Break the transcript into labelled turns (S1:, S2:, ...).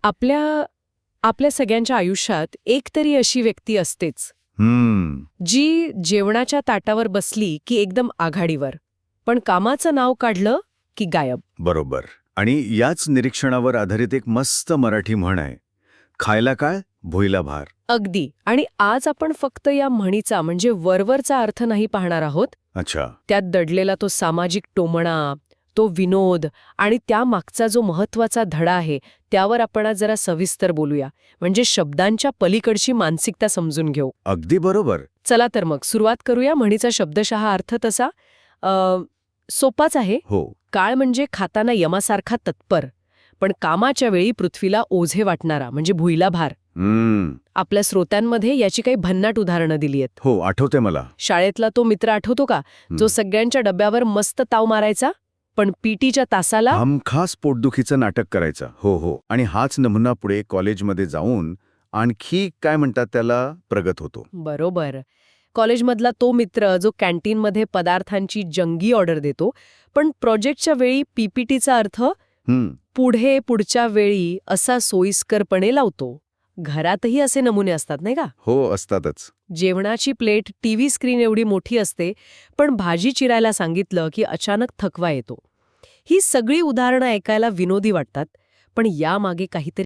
S1: आपल्या आपल्या सगळ्यांच्या आयुष्यात एक तरी अशी व्यक्ती असतेच जी जेवणाच्या ताटावर बसली की एकदम आघाडीवर, पण कामाचं नाव काढलं की गायब.
S2: बरोबर. आणि याच निरीक्षणावर आधारित एक मस्त मराठी म्हण आहे, खायला काय भुईला भार.
S1: अगदी. आणि आज आपण फक्त या म्हणीचा म्हणजे वरवरचा अर्थ नाही पाहणार आहोत.
S2: अच्छा.
S1: त्यात दडलेला तो सामाजिक टोमणा, तो विनोद आणि त्यामागचा जो महत्वाचा धडा आहे त्यावर आपण आज जरा सविस्तर बोलूया. म्हणजे शब्दांच्या पलीकडची मानसिकता समजून घेऊ.
S2: अगदी बरोबर.
S1: चला तर मग सुरुवात करूया. म्हणीचा शब्दशः अर्थ तसा सोपाच आहे.
S2: हो.
S1: काळ म्हणजे खाताना यमासारखा तत्पर, पण कामाच्या वेळी पृथ्वीला ओझे वाटणारा म्हणजे भुईला भार. आपल्या श्रोत्यांमध्ये याची काही भन्नाट उदाहरणं दिली आहेत.
S2: हो, आठवते मला.
S1: शाळेतला तो मित्र आठवतो का, जो सगळ्यांच्या डब्यावर मस्त ताव मारायचा, पण पीटीच्या तासाला
S2: हमखास पोटदुखीचं नाटक करायचं. हो हो. आणि हाच नमुना पुढे कॉलेजमध्ये जाऊन आणखी काय म्हणतात त्याला प्रगत होतो.
S1: बरोबर. कॉलेजमधला तो मित्र जो कॅन्टीनमध्ये पदार्थांची जंगी ऑर्डर देतो, पण प्रोजेक्टच्या वेळी पीपीटीचा अर्थ पुढे पुढच्या वेळी असा सोयीस्करपणे लावतो. घरातही असे नमुने असतात नाही का?
S2: हो, असतातच.
S1: जेवणाची प्लेट टीव्ही स्क्रीन एवढी मोठी असते, पण भाजी चिरायला सांगितलं की अचानक थकवा येतो. ही सगळी उदाहरणं ऐकायला विनोदी वाटतात, पण यामागे काहीतरी